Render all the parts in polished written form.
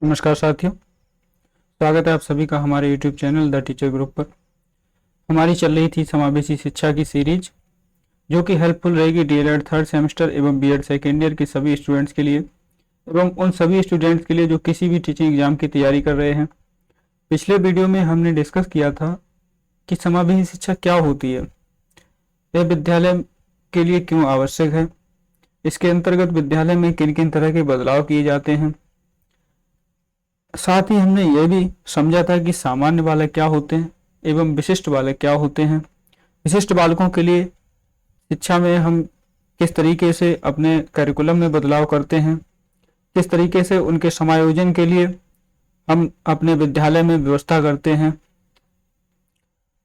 नमस्कार साथियों, स्वागत है आप सभी का हमारे YouTube channel the teacher group पर। हमारी चल रही थी समावेशी शिक्षा की सीरीज, जो कि हेल्पफुल रहेगी डीएलएड थर्ड सेमेस्टर एवं बीएड सेकेंड ईयर के सभी स्टूडेंट्स के लिए एवं उन सभी स्टूडेंट्स के लिए जो किसी भी टीचिंग एग्जाम की तैयारी कर रहे हैं। पिछले वीडियो में हमने डिस्कस किया था कि समावेशी शिक्षा क्या होती है, यह विद्यालय के लिए क्यों आवश्यक है, इसके अंतर्गत विद्यालय में किन किन तरह के बदलाव किए जाते हैं। साथ ही हमने यह भी समझा था कि सामान्य बालक क्या होते हैं एवं विशिष्ट बालक क्या होते हैं। विशिष्ट बालकों के लिए शिक्षा में हम किस तरीके से अपने करिकुलम में बदलाव करते हैं, किस तरीके से उनके समायोजन के लिए हम अपने विद्यालय में व्यवस्था करते हैं,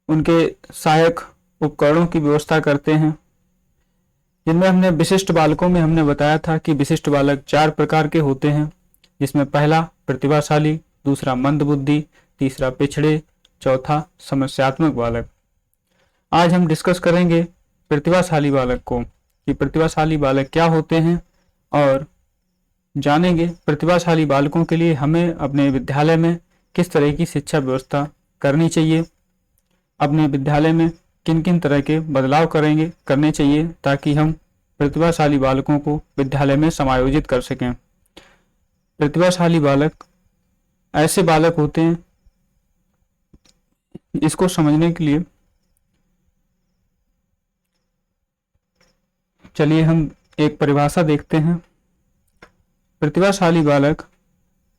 उनके सहायक उपकरणों की व्यवस्था करते हैं। जिनमें हमने विशिष्ट बालकों में हमने बताया था कि विशिष्ट बालक 4 प्रकार के होते हैं, जिसमें पहला प्रतिभाशाली, दूसरा मंदबुद्धि, तीसरा पिछड़े, चौथा समस्यात्मक बालक। आज हम डिस्कस करेंगे प्रतिभाशाली बालक को कि प्रतिभाशाली बालक क्या होते हैं और जानेंगे प्रतिभाशाली बालकों के लिए हमें अपने विद्यालय में किस तरह की शिक्षा व्यवस्था करनी चाहिए, अपने विद्यालय में किन किन तरह के बदलाव करने चाहिए ताकि हम प्रतिभाशाली बालकों को विद्यालय में समायोजित कर सकें। प्रतिभाशाली बालक ऐसे बालक होते हैं, इसको समझने के लिए चलिए हम एक परिभाषा देखते हैं। प्रतिभाशाली बालक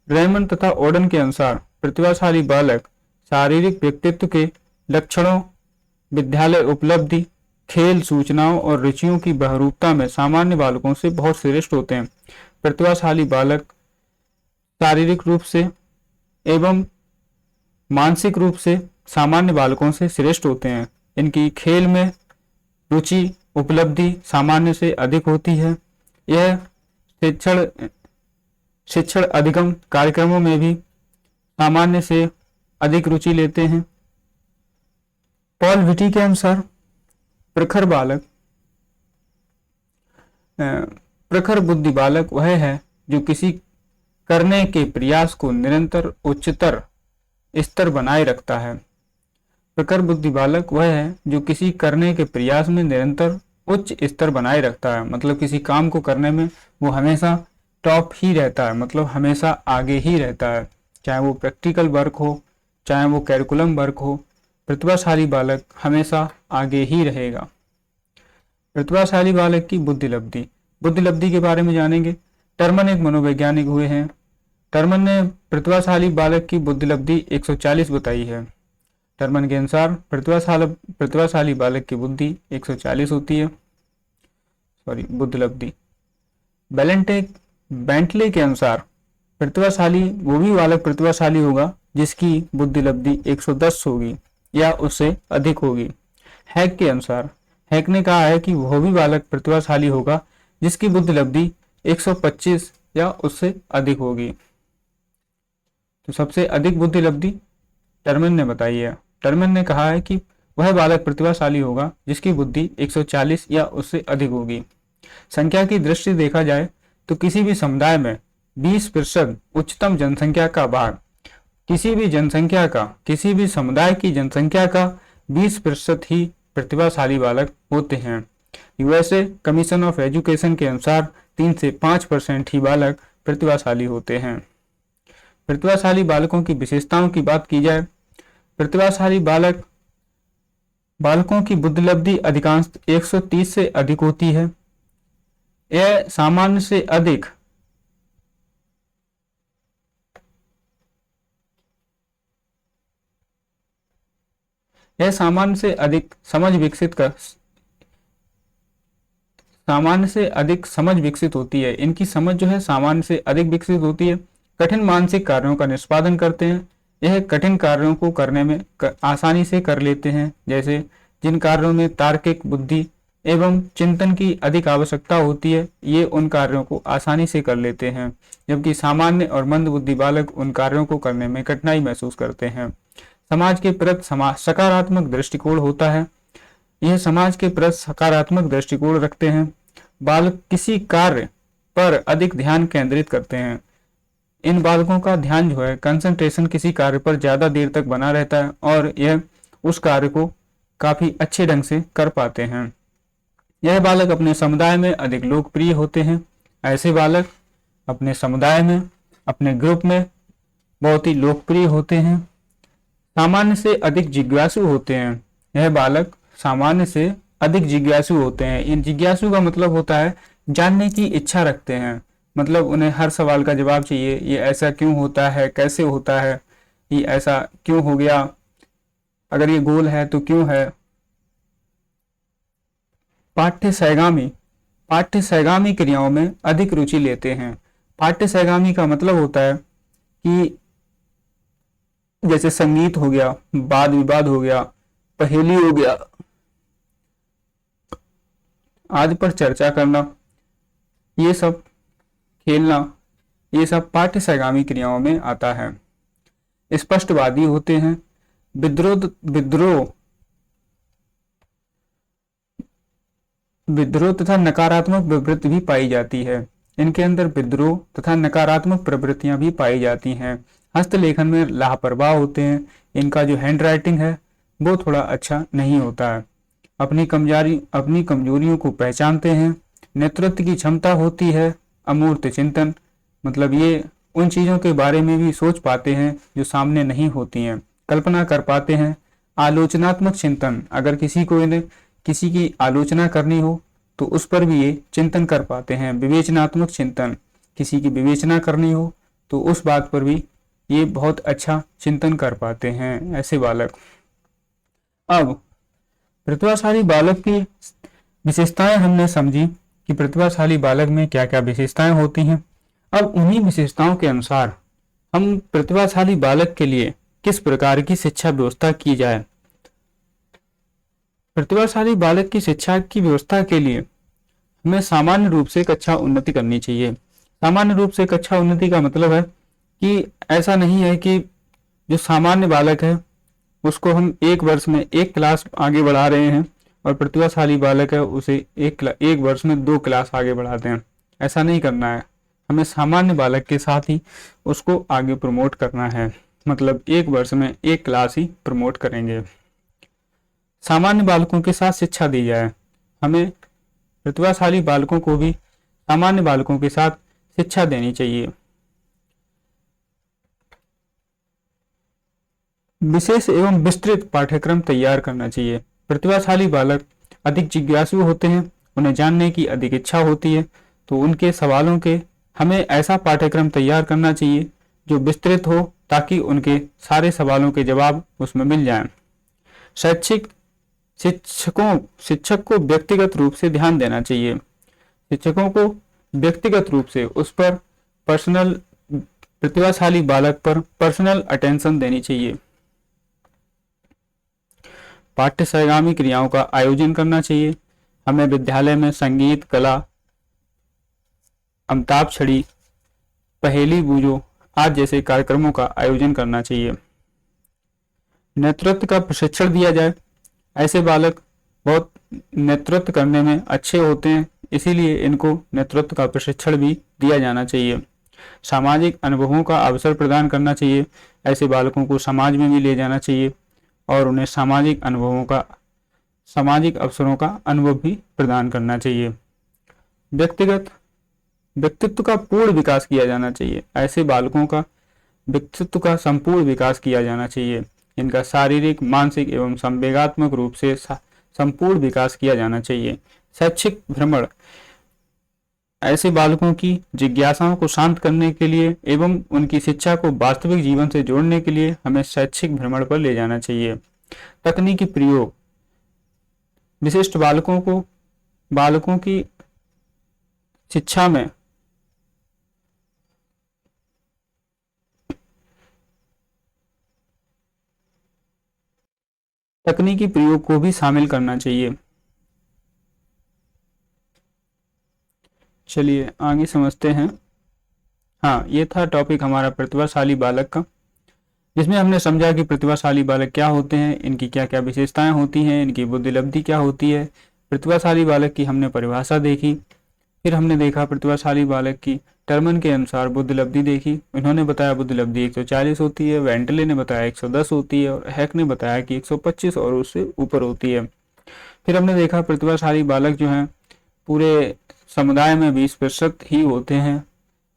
रेमंड तथा ओडन के अनुसार प्रतिभाशाली बालक शारीरिक व्यक्तित्व के लक्षणों, विद्यालय उपलब्धि, खेल सूचनाओं और रुचियों की बहुरूपता में सामान्य बालकों से बहुत श्रेष्ठ होते हैं। प्रतिभाशाली बालक शारीरिक रूप से एवं मानसिक रूप से सामान्य बालकों से श्रेष्ठ होते हैं। इनकी खेल में रुचि उपलब्धि सामान्य से अधिक होती है। यह शिक्षण अधिगम कार्यक्रमों में भी सामान्य से अधिक रुचि लेते हैं। पॉल विटी के अनुसार प्रखर बुद्धि बालक वह है जो किसी करने के प्रयास को निरंतर उच्चतर स्तर बनाए रखता है। प्रखर बुद्धि बालक वह है जो किसी करने के प्रयास में निरंतर उच्च स्तर बनाए रखता है, मतलब किसी काम को करने में वो हमेशा टॉप ही रहता है, मतलब हमेशा आगे ही रहता है, चाहे वो प्रैक्टिकल वर्क हो चाहे वो कैरिकुलम वर्क हो। प्रतिभाशाली बालक हमेशा आगे ही रहेगा। प्रतिभाशाली बालक की बुद्धिलब्धि के बारे में जानेंगे। टर्मन एक मनोवैज्ञानिक हुए हैं। टर्मन ने प्रतिभाशाली बालक की बुद्धिलब्धि 140 बताई है। टर्मन के अनुसार प्रतिभाशाली बालक की बुद्धि 140 होती है, बुद्धिलब्धि। बेंटले के अनुसार प्रतिभाशाली वो भी बालक प्रतिभाशाली होगा जिसकी बुद्धिलब्धि 110 होगी या उससे अधिक होगी। हैक के अनुसार हैक ने कहा है कि वह भी बालक प्रतिभाशाली होगा जिसकी बुद्धिलब्धि 125 या उससे अधिक होगी। तो सबसे अधिक बुद्धिलब्धि टर्मन ने बताई है। टर्मन ने कहा है कि वह बालक प्रतिभाशाली होगा जिसकी बुद्धि 140 या उससे अधिक होगी। संख्या की दृष्टि देखा जाए तो किसी भी समुदाय में 20% उच्चतम जनसंख्या का भाग, किसी भी समुदाय की जनसंख्या का 20% ही प्रतिभाशाली बालक होते हैं। यूएसए कमीशन ऑफ एजुकेशन के अनुसार 3 से 5% ही बालक प्रतिभाशाली होते हैं। प्रतिभाशाली बालकों की विशेषताओं की बात की जाए, प्रतिभाशाली बालकों की बुद्धिलब्धि अधिकांश 130 से अधिक होती है। यह सामान्य से अधिक समझ विकसित होती है। इनकी समझ जो है सामान्य से अधिक विकसित होती है। कठिन मानसिक कार्यों का निष्पादन करते हैं। यह कठिन कार्यों को करने में आसानी से कर लेते हैं, जैसे जिन कार्यों में तार्किक बुद्धि एवं चिंतन की अधिक आवश्यकता होती है, ये उन कार्यों को आसानी से कर लेते हैं, जबकि सामान्य और मंद बुद्धि बालक उन कार्यों को करने में कठिनाई महसूस करते हैं। समाज के प्रति सकारात्मक दृष्टिकोण होता है। यह समाज के प्रति सकारात्मक दृष्टिकोण रखते हैं। बालक किसी कार्य पर अधिक ध्यान केंद्रित करते हैं। इन बालकों का ध्यान जो है, कंसंट्रेशन किसी कार्य पर ज़्यादा देर तक बना रहता है और यह उस कार्य को काफ़ी अच्छे ढंग से कर पाते हैं। यह बालक अपने समुदाय में अधिक लोकप्रिय होते हैं। ऐसे बालक अपने समुदाय में, अपने ग्रुप में बहुत ही लोकप्रिय होते हैं। सामान्य से अधिक जिज्ञासु होते हैं। यह बालक सामान्य से अधिक जिज्ञासु होते हैं। इन जिज्ञासु का मतलब होता है जानने की इच्छा रखते हैं, मतलब उन्हें हर सवाल का जवाब चाहिए। ये ऐसा क्यों होता है, कैसे होता है, ये ऐसा क्यों हो गया, अगर ये गोल है तो क्यों है। पाठ्य सहगामी क्रियाओं में अधिक रुचि लेते हैं। पाठ्य सहगामी का मतलब होता है कि जैसे संगीत हो गया, वाद विवाद हो गया, पहेली हो गया आदि पर चर्चा करना, ये सब खेलना, ये सब पाठ्य सहगामी क्रियाओं में आता है। स्पष्टवादी होते हैं। विद्रोह तथा नकारात्मक प्रवृत्ति भी पाई जाती है। इनके अंदर विद्रोह तथा नकारात्मक प्रवृत्तियां भी पाई जाती हैं। हस्तलेखन में लापरवाह होते हैं। इनका जो हैंड राइटिंग है वो थोड़ा अच्छा नहीं होता है। अपनी कमजोरियों को पहचानते हैं। नेतृत्व की क्षमता होती है। अमूर्त चिंतन, मतलब ये उन चीजों के बारे में भी सोच पाते हैं जो सामने नहीं होती हैं। कल्पना कर पाते हैं। आलोचनात्मक चिंतन, अगर किसी की आलोचना करनी हो तो उस पर भी ये चिंतन कर पाते हैं। विवेचनात्मक चिंतन, किसी की विवेचना करनी हो तो उस बात पर भी ये बहुत अच्छा चिंतन कर पाते हैं ऐसे बालक। अब प्रतिभाशाली बालक की विशेषताएं हमने समझी कि प्रतिभाशाली बालक में क्या क्या विशेषताएं होती हैं। अब उन्हीं विशेषताओं के अनुसार हम प्रतिभाशाली बालक के लिए किस प्रकार की शिक्षा व्यवस्था की जाए। प्रतिभाशाली बालक की शिक्षा की व्यवस्था के लिए हमें सामान्य रूप से कक्षा उन्नति करनी चाहिए। सामान्य रूप से कक्षा उन्नति का मतलब है कि ऐसा नहीं है कि जो सामान्य बालक है उसको हम एक वर्ष में एक क्लास आगे बढ़ा रहे हैं और प्रतिभाशाली बालक है उसे एक वर्ष में 2 क्लास आगे बढ़ाते हैं। ऐसा नहीं करना है। हमें सामान्य बालक के साथ ही उसको आगे प्रमोट करना है, मतलब एक वर्ष में 1 क्लास ही प्रमोट करेंगे। सामान्य बालकों के साथ शिक्षा दी जाए। हमें प्रतिभाशाली बालकों को भी सामान्य बालकों के साथ शिक्षा देनी चाहिए। विशेष एवं विस्तृत पाठ्यक्रम तैयार करना चाहिए। प्रतिभाशाली बालक अधिक जिज्ञासु होते हैं, उन्हें जानने की अधिक इच्छा होती है, तो उनके सवालों के हमें ऐसा पाठ्यक्रम तैयार करना चाहिए जो विस्तृत हो ताकि उनके सारे सवालों के जवाब उसमें मिल जाएं। शिक्षक को व्यक्तिगत रूप से ध्यान देना चाहिए। शिक्षकों को व्यक्तिगत रूप से उस पर प्रतिभाशाली बालक पर पर्सनल अटेंशन देनी चाहिए। पाठ्य सहगामी क्रियाओं का आयोजन करना चाहिए। हमें विद्यालय में संगीत, कला, अंताक्षरी, पहेली बूझो आदि जैसे कार्यक्रमों का आयोजन करना चाहिए। नेतृत्व का प्रशिक्षण दिया जाए। ऐसे बालक बहुत नेतृत्व करने में अच्छे होते हैं, इसीलिए इनको नेतृत्व का प्रशिक्षण भी दिया जाना चाहिए। सामाजिक अनुभवों का अवसर प्रदान करना चाहिए। ऐसे बालकों को समाज में भी ले जाना चाहिए और उन्हें सामाजिक अवसरों का अनुभव भी प्रदान करना चाहिए। व्यक्तित्व का पूर्ण विकास किया जाना चाहिए। ऐसे बालकों का व्यक्तित्व का संपूर्ण विकास किया जाना चाहिए। इनका शारीरिक, मानसिक एवं संवेगात्मक रूप से संपूर्ण विकास किया जाना चाहिए। शैक्षिक भ्रमण, ऐसे बालकों की जिज्ञासाओं को शांत करने के लिए एवं उनकी शिक्षा को वास्तविक जीवन से जोड़ने के लिए हमें शैक्षिक भ्रमण पर ले जाना चाहिए। तकनीकी प्रयोग, विशिष्ट बालकों की शिक्षा में तकनीकी प्रयोग को भी शामिल करना चाहिए। चलिए आगे समझते हैं। हाँ, ये था टॉपिक हमारा प्रतिभाशाली बालक का, जिसमें हमने समझा कि प्रतिभाशाली बालक क्या होते हैं, इनकी क्या क्या विशेषताएं होती हैं, इनकी बुद्धिलब्धि क्या होती है। प्रतिभाशाली बालक की हमने परिभाषा देखी। फिर हमने देखा प्रतिभाशाली बालक की टर्मन के अनुसार बुद्धिलब्धि देखी। इन्होंने बताया बुद्धिलब्धि 140 होती है, वेंटले ने बताया 110 होती है और हैक ने बताया कि 125 और उससे ऊपर होती है। फिर हमने देखा प्रतिभाशाली बालक जो हैं पूरे समुदाय में 20% ही होते हैं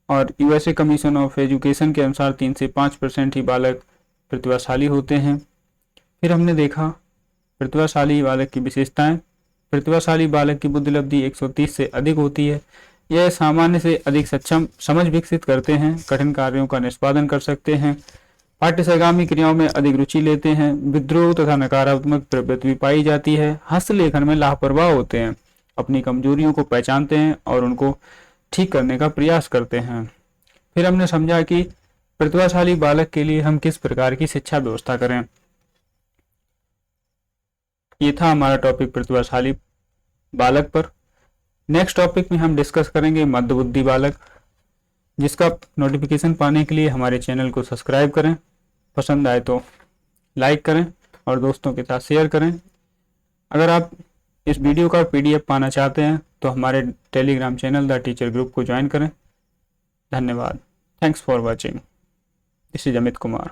और यूएसए कमीशन ऑफ एजुकेशन के अनुसार 3 से 5% ही बालक प्रतिभाशाली होते हैं। फिर हमने देखा प्रतिभाशाली बालक की विशेषताएं। प्रतिभाशाली बालक की बुद्धिलब्धि 130 से अधिक होती है। यह सामान्य से अधिक सक्षम समझ विकसित करते हैं, कठिन कार्यों का निष्पादन कर सकते हैं, पाठ्यसगामी क्रियाओं में अधिक रुचि लेते हैं, विद्रोह तथा नकारात्मक प्रवृत्ति पाई जाती है, हस्तलेखन में लापरवाह होते हैं, अपनी कमजोरियों को पहचानते हैं और उनको ठीक करने का प्रयास करते हैं। फिर हमने समझा कि प्रतिभाशाली बालक के लिए हम किस प्रकार की शिक्षा व्यवस्था करें। ये था हमारा टॉपिक प्रतिभाशाली बालक पर। नेक्स्ट टॉपिक में हम डिस्कस करेंगे मध्यबुद्धि बालक, जिसका नोटिफिकेशन पाने के लिए हमारे चैनल को सब्सक्राइब करें, पसंद आए तो लाइक करें और दोस्तों के साथ शेयर करें। अगर आप इस वीडियो का PDF पाना चाहते हैं तो हमारे Telegram channel the teacher group को ज्वाइन करें। धन्यवाद। Thanks for watching. This is Amit Kumar.